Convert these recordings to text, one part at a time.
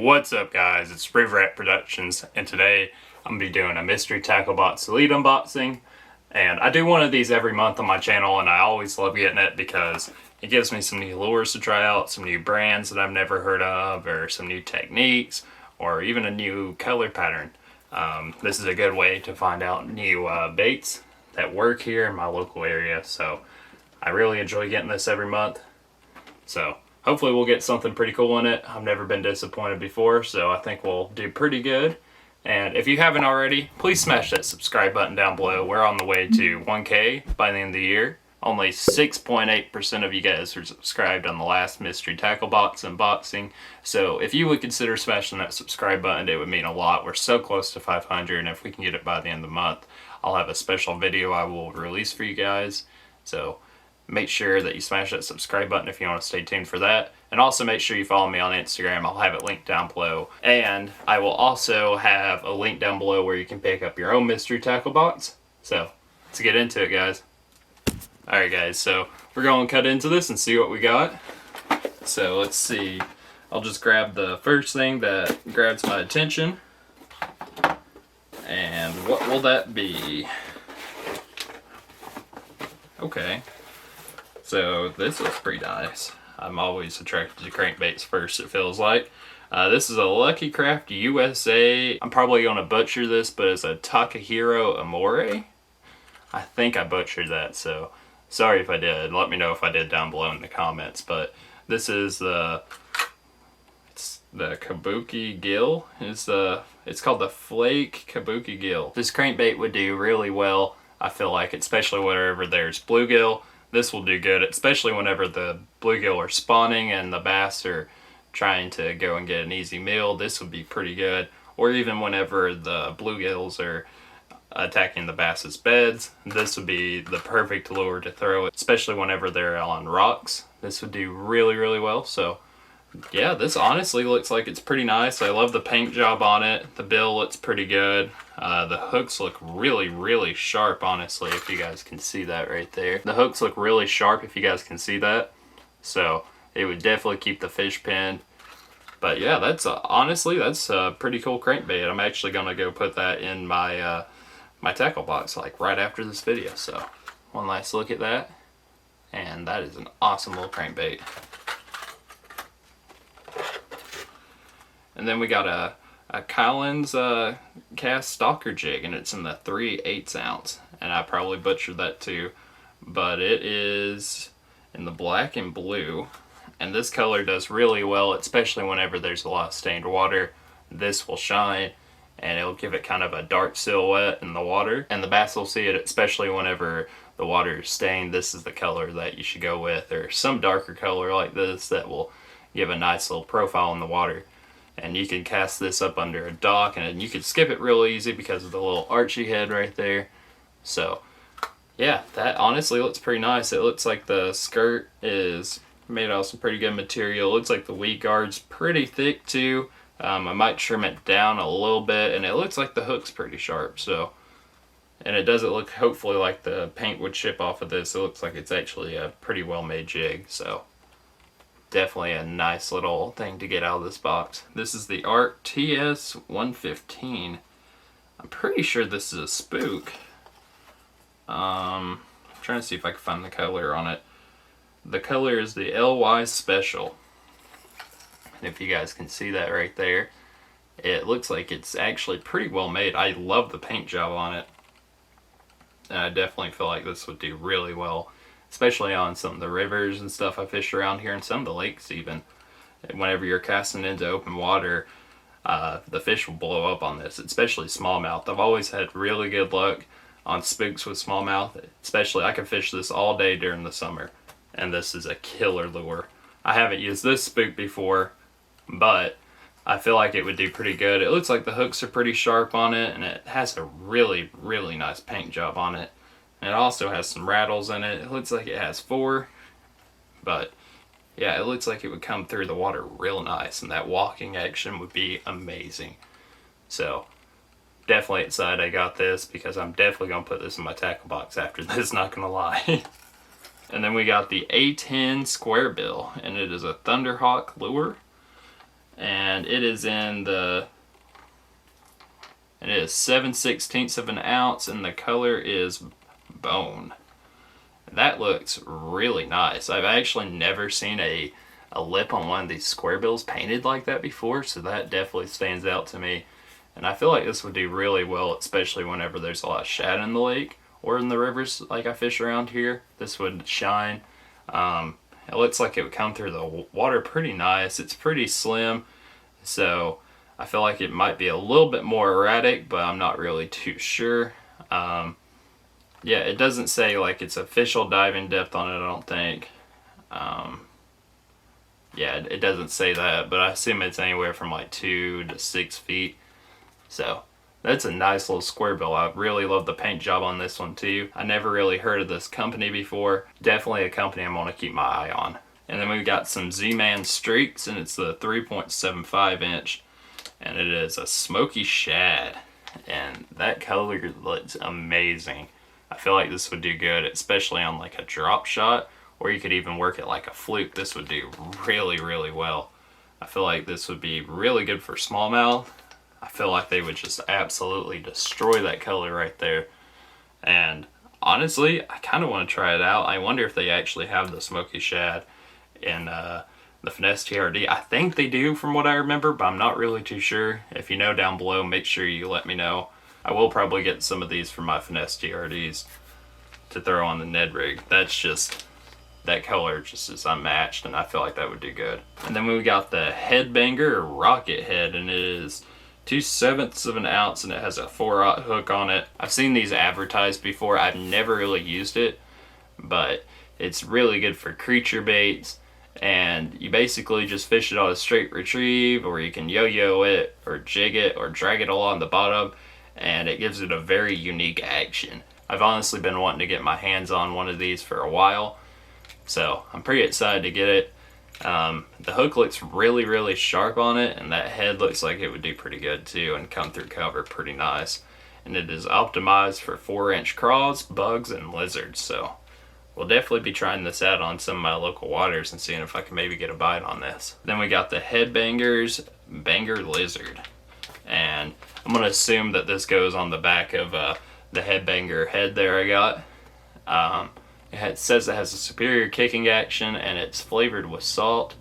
What's up guys, it's Rat Productions, and today I'm going to be doing a mystery tackle box elite unboxing. And I do one of these every month on my channel, and I always love getting it because it gives me some new lures to try out, some new brands that I've never heard of, or some new techniques, or even a new color pattern. This is a good way to find out new baits that work here in my local area, so I really enjoy getting this every month. So hopefully we'll get something pretty cool in it. I've never been disappointed before, so I think we'll do pretty good. And if you haven't already, please smash that subscribe button down below. We're on the way to 1K by the end of the year. Only 6.8% of you guys are subscribed on the last mystery tackle box unboxing. So if you would consider smashing that subscribe button, it would mean a lot. We're so close to 500, and if we can get it by the end of the month, I'll have a special video I will release for you guys. So make sure that you smash that subscribe button if you want to stay tuned for that. And also make sure you follow me on Instagram. I'll have it linked down below. And I will also have a link down below where you can pick up your own mystery tackle box. So let's get into it, guys. Alright guys, so we're going to cut into this and see what we got. So let's see. I'll just grab the first thing that grabs my attention. And what will that be? Okay. So this looks pretty nice. I'm always attracted to crankbaits first, it feels like. This is a Lucky Craft USA. I'm probably going to butcher this, but it's a Takahiro Amore. I think I butchered that, so sorry if I did. Let me know if I did down below in the comments. But this is the Kabuki Gill. It's called the Flake Kabuki Gill. This crankbait would do really well, I feel like, especially wherever there's bluegill. This will do good, especially whenever the bluegill are spawning and the bass are trying to go and get an easy meal. This would be pretty good. Or even whenever the bluegills are attacking the bass's beds, this would be the perfect lure to throw, especially whenever they're on rocks. This would do really, really well. So yeah, this honestly looks like it's pretty nice. I love the paint job on it. The bill looks pretty good. The hooks look really, really sharp, honestly, if you guys can see that right there. The hooks look really sharp, if you guys can see that. So it would definitely keep the fish pinned. But yeah, that's honestly, that's a pretty cool crankbait. I'm actually going to go put that in my my tackle box like right after this video. So one last look at that. And that is an awesome little crankbait. And then we got a Collins cast Stalker jig, and it's in the 3/8 ounce. And I probably butchered that too, but it is in the black and blue. And this color does really well, especially whenever there's a lot of stained water. This will shine, and it'll give it kind of a dark silhouette in the water. And the bass will see it, especially whenever the water is stained. This is the color that you should go with, or some darker color like this that will give a nice little profile in the water. And you can cast this up under a dock, and you can skip it real easy because of the little archy head right there. So yeah, that honestly looks pretty nice. It looks like the skirt is made out of some pretty good material. It looks like the weed guard's pretty thick too. I might trim it down a little bit, and it looks like the hook's pretty sharp. So, and it doesn't look hopefully like the paint would chip off of this. It looks like it's actually a pretty well made jig. So definitely a nice little thing to get out of this box. This is the Arc TS115. I'm pretty sure this is a spook. I'm trying to see if I can find the color on it. The color is the LY Special. And if you guys can see that right there, it looks like it's actually pretty well made. I love the paint job on it. And I definitely feel like this would do really well, especially on some of the rivers and stuff I fish around here, and some of the lakes even. Whenever you're casting into open water, the fish will blow up on this, especially smallmouth. I've always had really good luck on spooks with smallmouth, especially I can fish this all day during the summer, and this is a killer lure. I haven't used this spook before, but I feel like it would do pretty good. It looks like the hooks are pretty sharp on it, and it has a really, really nice paint job on it. And it also has some rattles in it. It looks like it has 4, but yeah, it looks like it would come through the water real nice, and that walking action would be amazing. So definitely excited I got this, because I'm definitely going to put this in my tackle box after this, not going to lie. And then we got the A10 Square Bill, and it is a Thunderhawk lure. and it is in the, it is 7/16 of an ounce, and the color is bone. That looks really nice. I've actually never seen a lip on one of these square bills painted like that before, so that definitely stands out to me. And I feel like this would do really well, especially whenever there's a lot of shad in the lake or in the rivers like I fish around here. This would shine. It looks like it would come through the water pretty nice. It's pretty slim, so I feel like it might be a little bit more erratic, but I'm not really too sure. Yeah, it doesn't say like its official diving depth on it, I don't think. Yeah, it doesn't say that, but I assume it's anywhere from like 2 to 6 feet. So that's a nice little square bill. I really love the paint job on this one too. I never really heard of this company before. Definitely a company I'm gonna keep my eye on. And then we've got some Z-Man Streaks, and it's the 3.75 inch, and it is a smoky shad, and that color looks amazing. I feel like this would do good, especially on like a drop shot, or you could even work it like a fluke. This would do really, really well. I feel like this would be really good for smallmouth. I feel like they would just absolutely destroy that color right there. And honestly, I kind of want to try it out. I wonder if they actually have the smoky shad in the Finesse TRD. I think they do from what I remember, but I'm not really too sure. If you know down below, make sure you let me know. I will probably get some of these from my Finesse TRDs to throw on the Ned rig. That's just, that color just is unmatched, and I feel like that would do good. And then we got the Headbanger Rocket Head, and it is 2/7 of an ounce, and it has a 4/0 hook on it. I've seen these advertised before. I've never really used it, but it's really good for creature baits, and you basically just fish it on a straight retrieve, or you can yo-yo it, or jig it, or drag it along the bottom, and it gives it a very unique action. I've honestly been wanting to get my hands on one of these for a while, so I'm pretty excited to get it. The hook looks really, really sharp on it, and that head looks like it would do pretty good too and come through cover pretty nice. And it is optimized for 4-inch craws, bugs, and lizards, so we'll definitely be trying this out on some of my local waters and seeing if I can maybe get a bite on this. Then we got the Headbangers Banger Lizard, and I'm going to assume that this goes on the back of the Headbanger head there I got. It says it has a superior kicking action, and it's flavored with salt.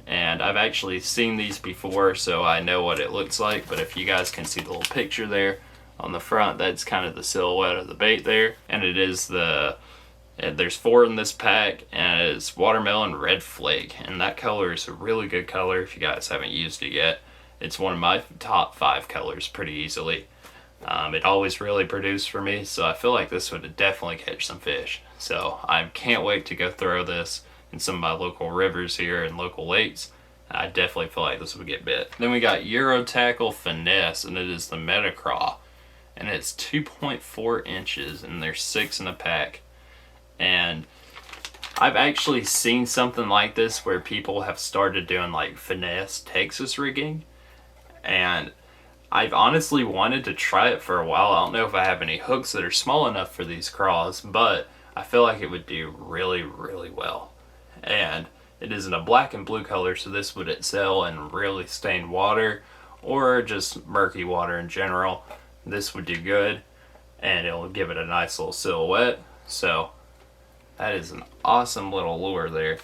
And I've actually seen these before, so I know what it looks like. But if you guys can see the little picture there on the front, that's kind of the silhouette of the bait there. And it is there's 4 in this pack, and it's watermelon red flake. And that color is a really good color if you guys haven't used it yet. It's one of my top 5 colors pretty easily. It always really produced for me, so I feel like this would definitely catch some fish. So I can't wait to go throw this in some of my local rivers here and local lakes. I definitely feel like this would get bit. Then we got Euro Tackle Finesse, and it is the metacraw, and it's 2.4 inches, and there's 6 in a pack. And I've actually seen something like this where people have started doing like finesse Texas rigging, and I've honestly wanted to try it for a while. I don't know if I have any hooks that are small enough for these craws, but I feel like it would do really, really well. And it is in a black and blue color, so this would excel in really stained water or just murky water in general. This would do good, and it'll give it a nice little silhouette. So that is an awesome little lure there.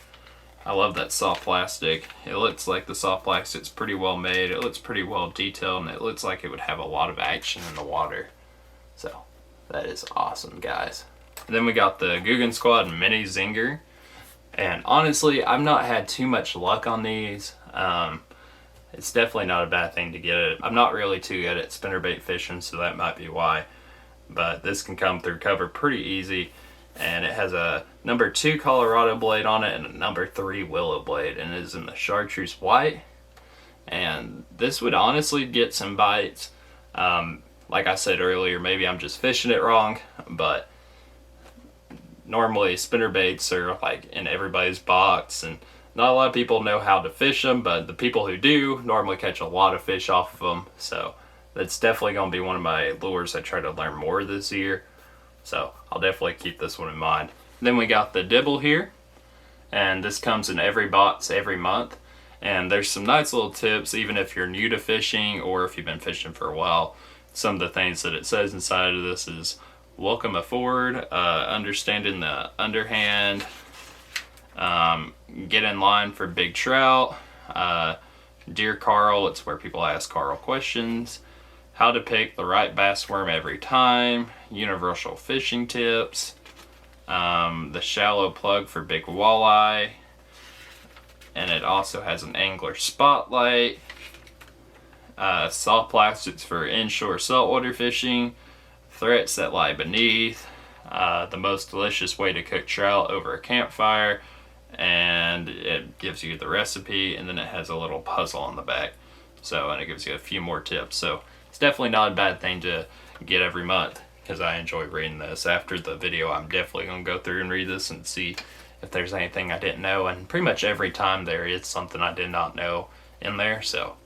I love that soft plastic. It looks like the soft plastic's pretty well made. It looks pretty well detailed, and it looks like it would have a lot of action in the water. So that is awesome, guys. And then we got the Googan Squad Mini Zinger. And honestly, I've not had too much luck on these. It's definitely not a bad thing to get it. I'm not really too good at spinnerbait fishing, so that might be why. But this can come through cover pretty easy. And it has a number 2 Colorado blade on it and a number 3 willow blade, and it is in the chartreuse white. And this would honestly get some bites. Like I said earlier, maybe I'm just fishing it wrong, but normally spinnerbaits are like in everybody's box, and not a lot of people know how to fish them, but the people who do normally catch a lot of fish off of them. So that's definitely going to be one of my lures I try to learn more this year. So I'll definitely keep this one in mind. Then we got the dibble here, and this comes in every box every month. And there's some nice little tips, even if you're new to fishing or if you've been fishing for a while. Some of the things that it says inside of this is welcome afford, understanding the underhand, get in line for big trout, Dear Carl, it's where people ask Carl questions, how to pick the right bass worm every time, universal fishing tips, the shallow plug for big walleye, and it also has an angler spotlight, soft plastics for inshore saltwater fishing, threats that lie beneath, the most delicious way to cook trout over a campfire, and it gives you the recipe, and then it has a little puzzle on the back. So, and it gives you a few more tips. So it's definitely not a bad thing to get every month, because I enjoy reading this. After the video, I'm definitely going to go through and read this and see if there's anything I didn't know, and pretty much every time there is something I did not know in there. So,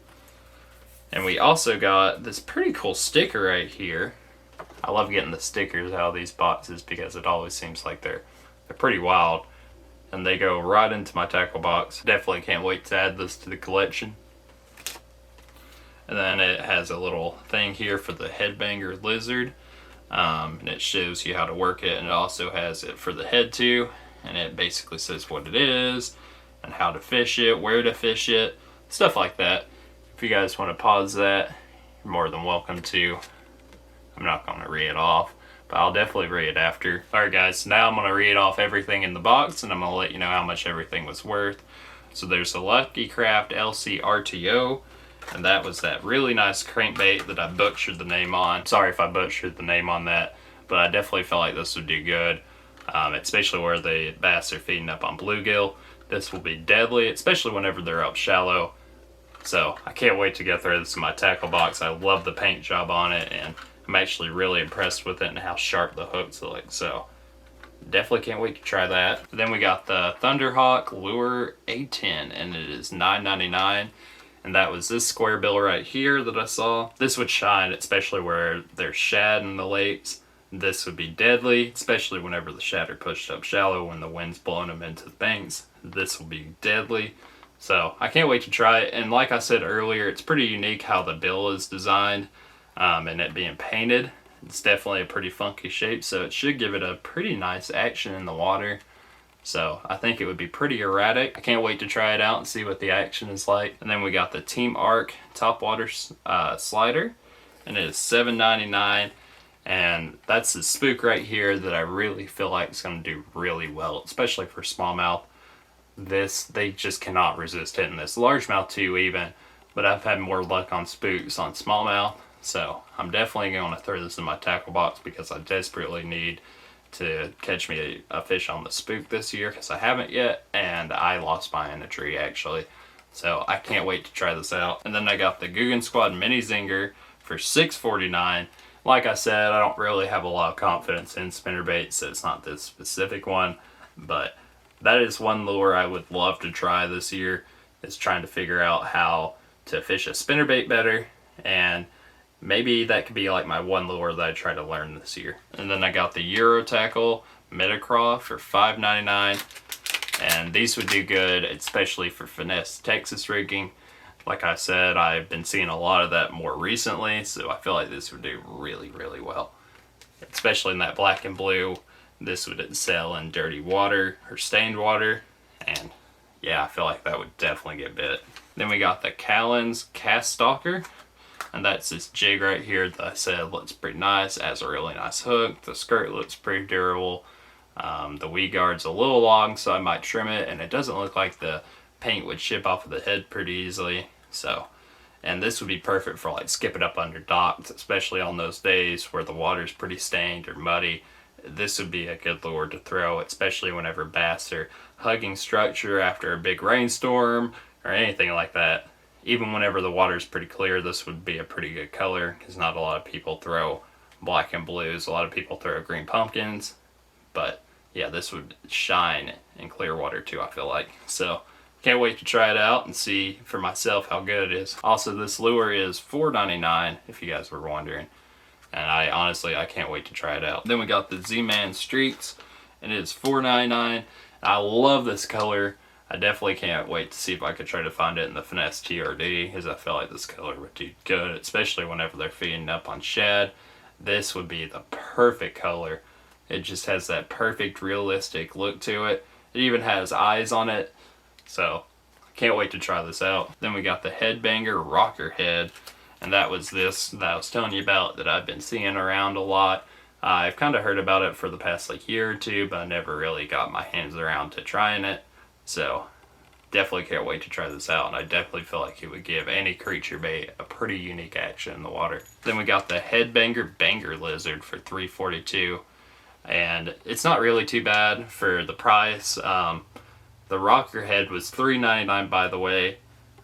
and we also got this pretty cool sticker right here. I love getting the stickers out of these boxes because it always seems like they're pretty wild, and they go right into my tackle box. Definitely can't wait to add this to the collection. And then it has a little thing here for the Headbanger lizard, and it shows you how to work it, and it also has it for the head too, and it basically says what it is and how to fish it, where to fish it, stuff like that. If you guys want to pause that, you're more than welcome to. I'm not going to read it off, but I'll definitely read it after. Alright guys, so now I'm going to read off everything in the box, and I'm going to let you know how much everything was worth. So there's a Lucky Craft LC RTO, and that was that really nice crankbait that I butchered the name on. Sorry if I butchered the name on that, but I definitely felt like this would do good, especially where the bass are feeding up on bluegill. This will be deadly, especially whenever they're up shallow. So I can't wait to get through this in my tackle box. I love the paint job on it, and I'm actually really impressed with it and how sharp the hooks look. So definitely can't wait to try that. Then we got the Thunderhawk Lure A10, and it is $9.99. And that was this square bill right here that I saw. This would shine, especially where there's shad in the lakes. This would be deadly, especially whenever the shad are pushed up shallow when the wind's blowing them into the banks. This will be deadly. So I can't wait to try it. And like I said earlier, it's pretty unique how the bill is designed, and it being painted. It's definitely a pretty funky shape, so it should give it a pretty nice action in the water. So I think it would be pretty erratic. I can't wait to try it out and see what the action is like. And then we got the Team Arc Topwater slider, and it is $7.99. And that's the spook right here that I really feel like is going to do really well, especially for smallmouth. They just cannot resist hitting this. Largemouth too even, but I've had more luck on spooks on smallmouth. So I'm definitely going to throw this in my tackle box because I desperately need to catch me a fish on the spook this year, because I haven't yet, and I lost mine in a tree actually. So I can't wait to try this out. And then I got the Googan Squad Mini Zinger for $6.49. Like I said, I don't really have a lot of confidence in spinnerbaits, so it's not this specific one, but that is one lure I would love to try this year, is trying to figure out how to fish a spinnerbait better, and maybe that could be like my one lure that I try to learn this year. And then I got the Euro Tackle Metacraw for $5.99, and these would do good, especially for finesse Texas rigging. Like I said, I've been seeing a lot of that more recently, so I feel like this would do really, really well. Especially in that black and blue. This would excel in dirty water or stained water, and yeah, I feel like that would definitely get bit. Then we got the Callan's Cast Stalker, and that's this jig right here that I said looks pretty nice. It has a really nice hook. The skirt looks pretty durable. The weed guard's a little long, so I might trim it, and it doesn't look like the paint would chip off of the head pretty easily. So, and this would be perfect for like skipping up under docks, especially on those days where the water's pretty stained or muddy. This would be a good lure to throw, especially whenever bass are hugging structure after a big rainstorm or anything like that. Even whenever the water's pretty clear, this would be a pretty good color, because not a lot of people throw black and blues. A lot of people throw green pumpkins, but yeah, this would shine in clear water too, I feel like. So can't wait to try it out and see for myself how good it is. Also, this lure is $4.99 if you guys were wondering. And I can't wait to try it out. Then we got the Z-Man Streaks, and it is $4.99. I love this color. I definitely can't wait to see if I could try to find it in the Finesse TRD, because I feel like this color would do good, especially whenever they're feeding up on shad. This would be the perfect color. It just has that perfect realistic look to it. It even has eyes on it, so I can't wait to try this out. Then we got the Headbanger Rocker Head, and that was this that I was telling you about that I've been seeing around a lot. I've kind of heard about it for the past like year or two, but I never really got my hands around to trying it. So definitely can't wait to try this out, and I definitely feel like it would give any creature bait a pretty unique action in the water. Then we got the Headbanger Banger Lizard for $342, and it's not really too bad for the price. The rocker head was $3.99 by the way,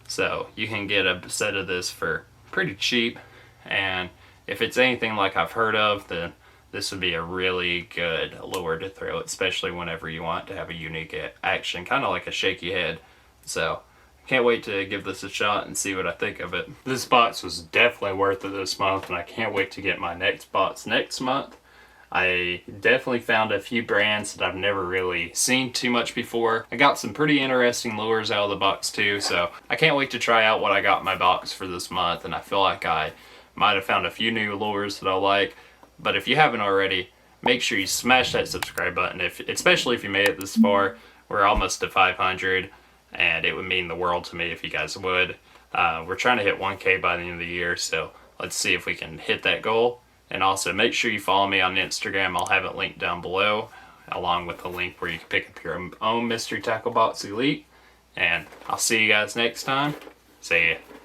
so you can get a set of this for pretty cheap, and if it's anything like I've heard of, then this would be a really good lure to throw, especially whenever you want to have a unique action, kind of like a shaky head. So can't wait to give this a shot and see what I think of it. This box was definitely worth it this month, and I can't wait to get my next box next month. I definitely found a few brands that I've never really seen too much before. I got some pretty interesting lures out of the box too, so I can't wait to try out what I got in my box for this month, and I feel like I might have found a few new lures that I like. But if you haven't already, make sure you smash that subscribe button, especially if you made it this far. We're almost to 500, and it would mean the world to me if you guys would. We're trying to hit 1K by the end of the year, so let's see if we can hit that goal. And also make sure you follow me on Instagram. I'll have it linked down below, along with the link where you can pick up your own Mystery Tackle Box Elite. And I'll see you guys next time. See ya.